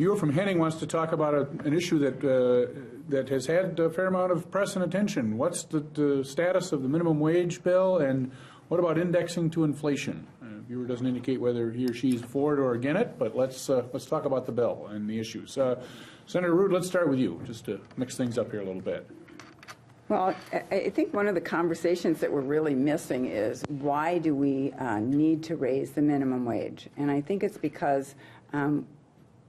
viewer from Henning wants to talk about an issue that has had a fair amount of press and attention. What's the status of the minimum wage bill, and what about indexing to inflation? Viewer doesn't indicate whether he or she is for it or against it, but let's talk about the bill and the issues. Senator Ruud, let's start with you, just to mix things up here a little bit. Well, I think one of the conversations that we're really missing is why do we need to raise the minimum wage? And I think it's because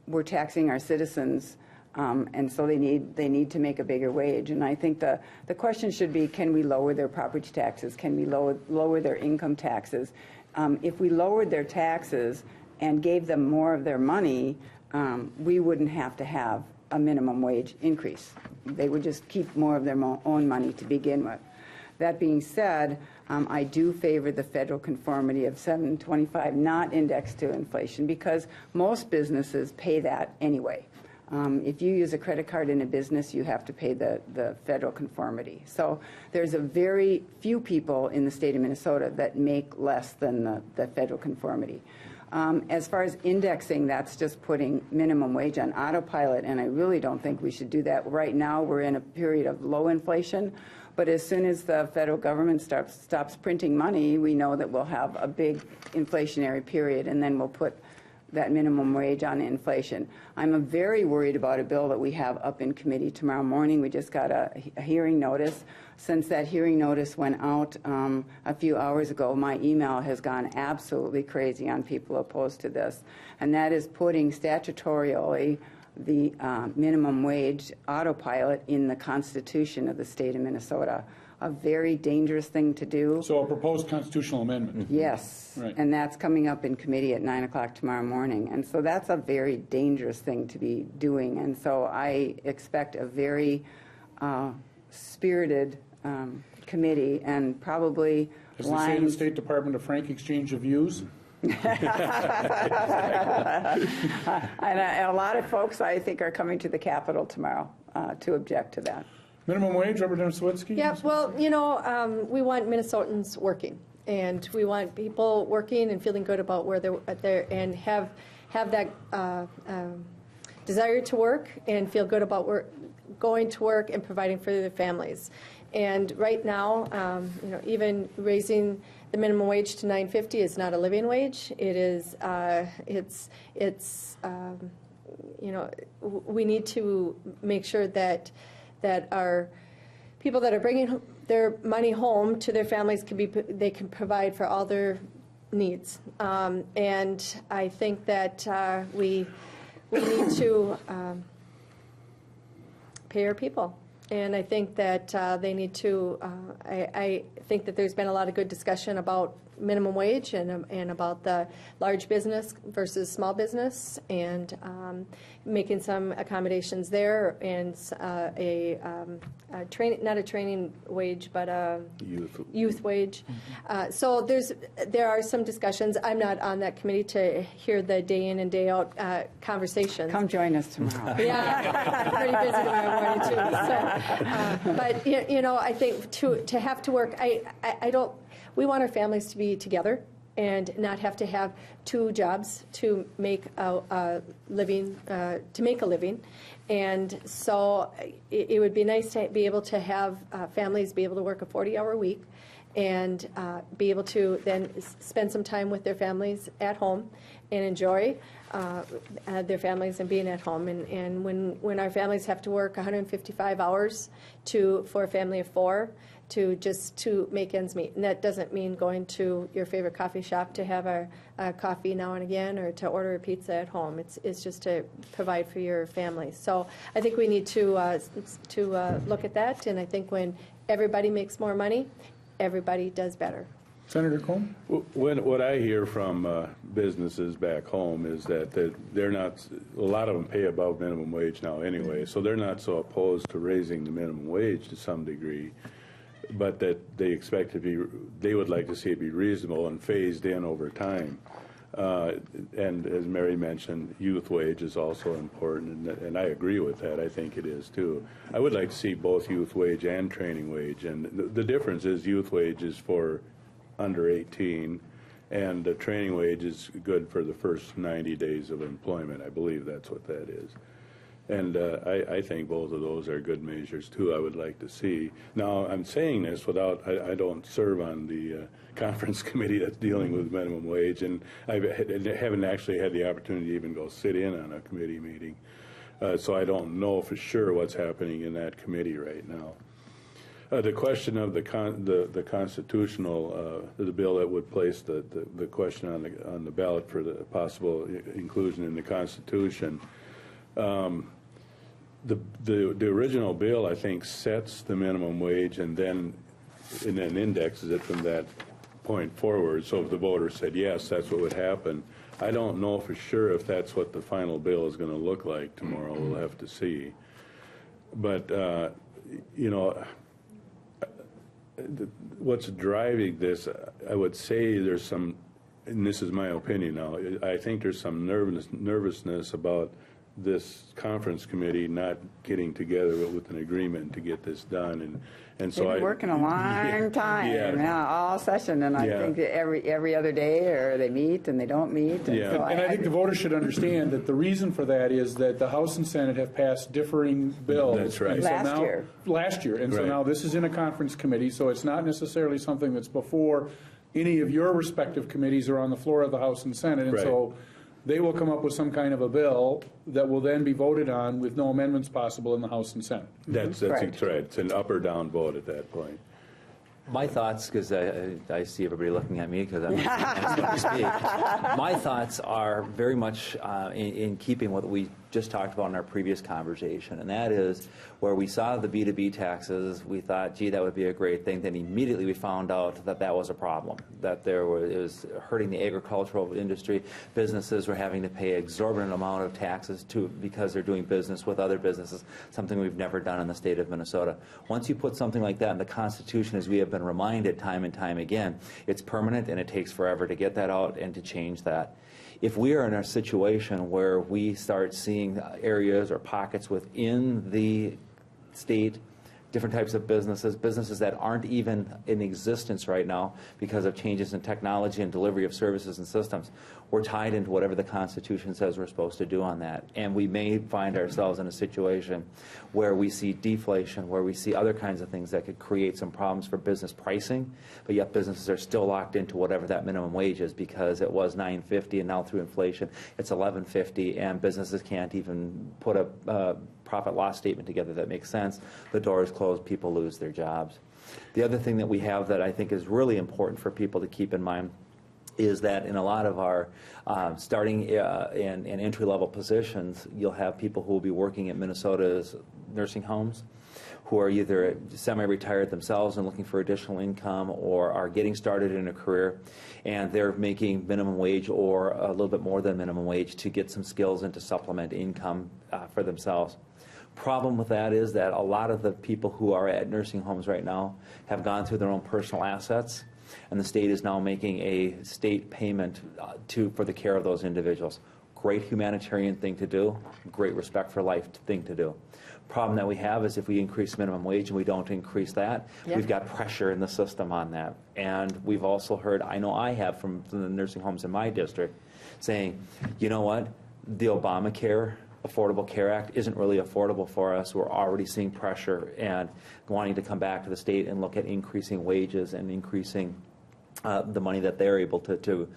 we're taxing our citizens, and so they need to make a bigger wage. And I think the question should be, can we lower their property taxes? Can we lower their income taxes? If we lowered their taxes and gave them more of their money, we wouldn't have to have a minimum wage increase. They would just keep more of their own money to begin with. That being said, I do favor the federal conformity of $7.25, not indexed to inflation, because most businesses pay that anyway. If you use a credit card in a business, you have to pay the federal conformity. So there's a very few people in the state of Minnesota that make less than the federal conformity. As far as indexing, that's just putting minimum wage on autopilot, and I really don't think we should do that. Right now, we're in a period of low inflation, but as soon as the federal government stops printing money, we know that we'll have a big inflationary period, and then we'll put that minimum wage on inflation. I'm very worried about a bill that we have up in committee tomorrow morning. We just got a hearing notice. Since that hearing notice went out a few hours ago, my email has gone absolutely crazy on people opposed to this, and that is putting statutorily the minimum wage autopilot in the Constitution of the state of Minnesota. A very dangerous thing to do. So a proposed constitutional amendment. Yes, right. And that's coming up in committee at 9 o'clock tomorrow morning. And so that's a very dangerous thing to be doing. And so I expect a very spirited committee, and probably As they say in the State Department, a frank exchange of views. And a lot of folks, I think, are coming to the Capitol tomorrow to object to that. Minimum wage, Representative Sawicki? Yeah, well, you know, we want Minnesotans working, and we want people working and feeling good about where they're and have that desire to work and feel good about going to work and providing for their families. And right now, you know, even raising the minimum wage to $9.50 is not a living wage. It is, you know, we need to make sure that our people that are bringing their money home to their families they can provide for all their needs. And I think that we need to pay our people. And I think that they need to, I think that there's been a lot of good discussion about minimum wage and about the large business versus small business, and making some accommodations there, and not a training wage, but a youth wage. So there are some discussions. I'm not on that committee to hear the day in and day out conversations. Come join us tomorrow. Yeah, I'm pretty busy tomorrow morning too. So, but you know, I think to have to work, I don't. We want our families to be together and not have to have two jobs to make a living. And so it would be nice to be able to have families be able to work a 40-hour week and be able to then spend some time with their families at home and enjoy their families and being at home. And when our families have to work 155 hours for a family of four, to make ends meet. And that doesn't mean going to your favorite coffee shop to have a coffee now and again, or to order a pizza at home. It's just to provide for your family. So I think we need to look at that. And I think when everybody makes more money, everybody does better. Senator Cohn? What I hear from businesses back home is that they're not, a lot of them pay above minimum wage now anyway, so they're not so opposed to raising the minimum wage to some degree, but that they would like to see it be reasonable and phased in over time. And as Mary mentioned, youth wage is also important, and I agree with that. I think it is too. I would like to see both youth wage and training wage, and the difference is youth wage is for under 18, And the training wage is good for the first 90 days of employment. I believe that's what that is. And I think both of those are good measures, too, I would like to see. Now, I'm saying this without, I don't serve on the conference committee that's dealing with minimum wage, and I haven't actually had the opportunity to even go sit in on a committee meeting. So I don't know for sure what's happening in that committee right now. The question of the constitutional, the bill that would place the question on the ballot for the possible inclusion in the Constitution. The original bill, I think, sets the minimum wage and then indexes it from that point forward. So if the voters said yes, that's what would happen. I don't know for sure if that's what the final bill is going to look like tomorrow. We'll have to see. But, you know, what's driving this, I would say there's some, and this is my opinion now, I think there's some nervousness about this conference committee not getting together with an agreement to get this done, and so They've been working a long time, all session, and I think that every other day, or they meet and they don't meet. And, so and I think the voters should understand that the reason for that is that the House and Senate have passed differing bills. That's right. And so Last year. And so Right. now this is in a conference committee, so it's not necessarily something that's before any of your respective committees or on the floor of the House and Senate. And Right. so they will come up with some kind of a bill that will then be voted on with no amendments possible in the House and Senate. that's Correct. right. It's an up or down vote at that point. My thoughts, because I see everybody looking at me because I'm going to speak. My thoughts are very much in keeping with what we just talked about in our previous conversation, and that is where we saw the B2B taxes, we thought, gee, that would be a great thing. Then immediately we found out that that was a problem, that it was hurting the agricultural industry. Businesses were having to pay exorbitant amount of taxes because they're doing business with other businesses, something we've never done in the state of Minnesota. Once you put something like that in the Constitution, as we have been reminded time and time again, it's permanent and it takes forever to get that out and to change that. If we are in a situation where we start seeing areas or pockets within the state, different types of businesses that aren't even in existence right now because of changes in technology and delivery of services and systems, we're tied into whatever the Constitution says we're supposed to do on that. And we may find ourselves in a situation where we see deflation, where we see other kinds of things that could create some problems for business pricing, but yet businesses are still locked into whatever that minimum wage is because it was $9.50 and now through inflation it's $11.50, and businesses can't even put a profit loss statement together that makes sense. The door is closed, people lose their jobs. The other thing that we have that I think is really important for people to keep in mind is that in a lot of our starting and entry-level positions, you'll have people who will be working at Minnesota's nursing homes who are either semi-retired themselves and looking for additional income or are getting started in a career, and they're making minimum wage or a little bit more than minimum wage to get some skills and to supplement income for themselves. Problem with that is that a lot of the people who are at nursing homes right now have gone through their own personal assets, and the state is now making a state payment for the care of those individuals. Great humanitarian thing to do, great respect for life thing to do. Problem that we have is if we increase minimum wage and we don't increase that, we've got pressure in the system on that. And we've also heard, I know I have from the nursing homes in my district, saying, you know what, the Obamacare Affordable Care Act isn't really affordable for us. We're already seeing pressure and wanting to come back to the state and look at increasing wages and increasing the money that they're able to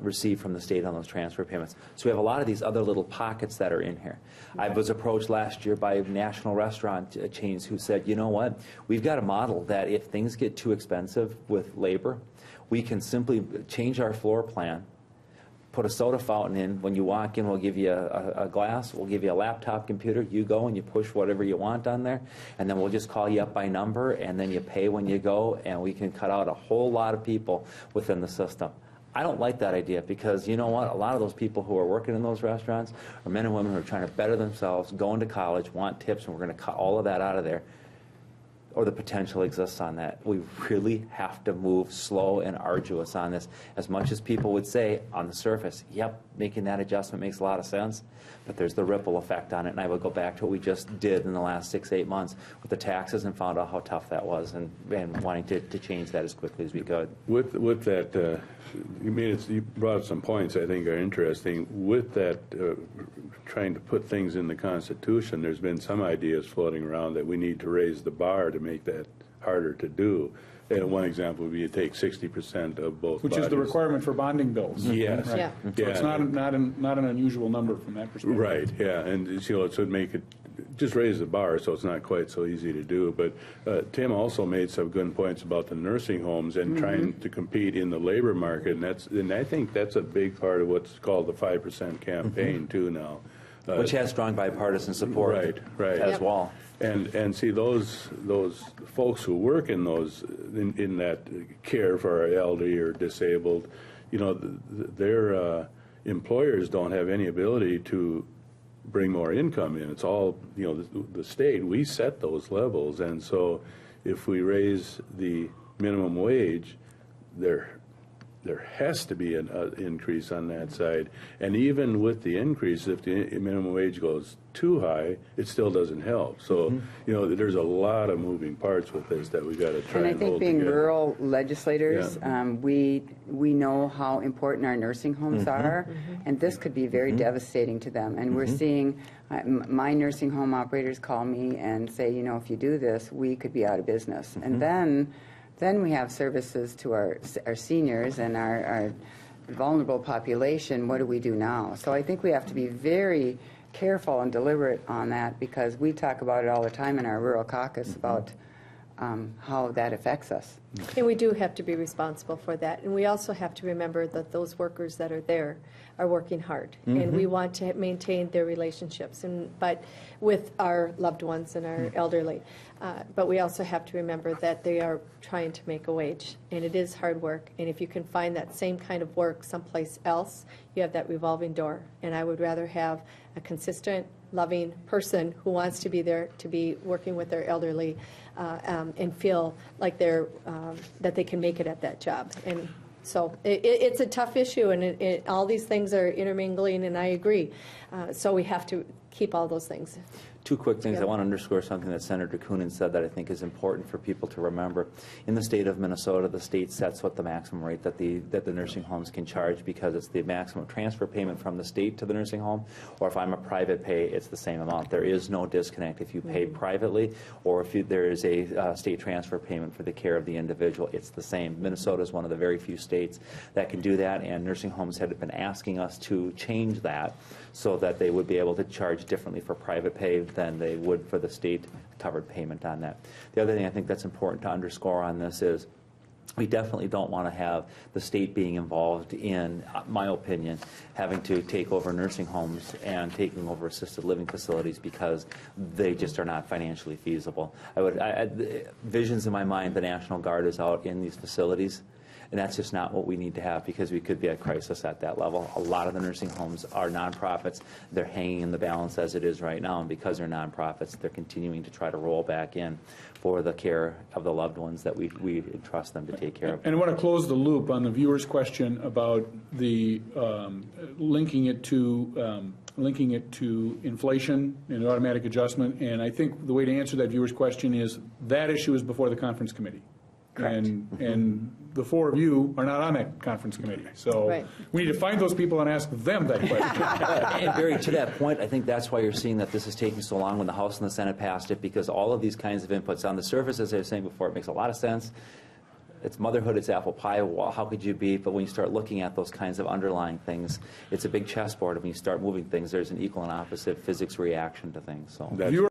receive from the state on those transfer payments. So we have a lot of these other little pockets that are in here. I was approached last year by national restaurant chains who said, you know what, we've got a model that if things get too expensive with labor, we can simply change our floor plan, put a soda fountain in. When you walk in, we'll give you a glass, we'll give you a laptop computer. You go and you push whatever you want on there, and then we'll just call you up by number, and then you pay when you go, and we can cut out a whole lot of people within the system. I don't like that idea because, you know what, a lot of those people who are working in those restaurants are men and women who are trying to better themselves, going to college, want tips, and we're going to cut all of that out of there. or the potential exists on that. We really have to move slow and arduous on this. As much as people would say on the surface, yep, making that adjustment makes a lot of sense, but there's the ripple effect on it. And I would go back to what we just did in the last 6-8 months with the taxes and found out how tough that was, and wanting to change that as quickly as we could. With that, you brought up some points I think are interesting. With that, trying to put things in the Constitution, there's been some ideas floating around that we need to raise the bar to make that harder to do. And one example would be you take 60% of both Which is the bodies. requirement for bonding bills. Yes. Right. Yeah. So it's not an unusual number from that perspective. Right, yeah, and so it would make it, just raise the bar so it's not quite so easy to do. But Tim also made some good points about the nursing homes and trying to compete in the labor market, and I think that's a big part of what's called the 5% campaign too now. Which has strong bipartisan support Right. as Yep. well. And see those folks who work in those in that care for our elderly or disabled, their employers don't have any ability to bring more income in. It's all the state. We set those levels, and so if we raise the minimum wage, there has to be an increase on that side. And even with the increase, if the minimum wage goes too high, it still doesn't help. So, there's a lot of moving parts with this that we got to try And I and think hold being together. rural legislators, Yeah. we know how important our nursing homes are, and this could be very devastating to them. And we're seeing my nursing home operators call me and say, if you do this, we could be out of business. And then we have services to our seniors and our vulnerable population. What do we do now? So I think we have to be very careful and deliberate on that, because we talk about it all the time in our rural caucus about how that affects us. And we do have to be responsible for that. And we also have to remember that those workers that are there are working hard. And we want to maintain their relationships but with our loved ones and our elderly. But we also have to remember that they are trying to make a wage. And it is hard work. And if you can find that same kind of work someplace else, you have that revolving door. And I would rather have a consistent, loving person who wants to be there to be working with their elderly and feel like that they can make it at that job. And so it's a tough issue, and all these things are intermingling, and I agree. So we have to keep all those things. Two quick things. Yeah. I want to underscore something that Senator Coonan said that I think is important for people to remember. In the state of Minnesota, the state sets what the maximum rate that the nursing homes can charge, because it's the maximum transfer payment from the state to the nursing home, or if I'm a private pay, it's the same amount. There is no disconnect. If you pay privately, or if there is a state transfer payment for the care of the individual, it's the same. Minnesota is one of the very few states that can do that, and nursing homes had been asking us to change that so that they would be able to charge differently for private pay than they would for the state-covered payment on that. The other thing I think that's important to underscore on this is we definitely don't want to have the state being involved in, my opinion, having to take over nursing homes and taking over assisted living facilities because they just are not financially feasible. Visions in my mind, the National Guard is out in these facilities. And that's just not what we need to have, because we could be at crisis at that level. A lot of the nursing homes are nonprofits. They're hanging in the balance as it is right now, and because they're nonprofits, they're continuing to try to roll back in for the care of the loved ones that we entrust them to take care of. And I want to close the loop on the viewer's question about the linking it to inflation and automatic adjustment. And I think the way to answer that viewer's question is that issue is before the conference committee. Correct. And the four of you are not on that conference committee. So Right. we need to find those people and ask them that question. And Barry, to that point, I think that's why you're seeing that this is taking so long when the House and the Senate passed it, because all of these kinds of inputs on the surface, as I was saying before, it makes a lot of sense. It's motherhood, it's apple pie. Well, how could you be? But when you start looking at those kinds of underlying things, it's a big chessboard. And when you start moving things, there's an equal and opposite physics reaction to things. So. That's Viewer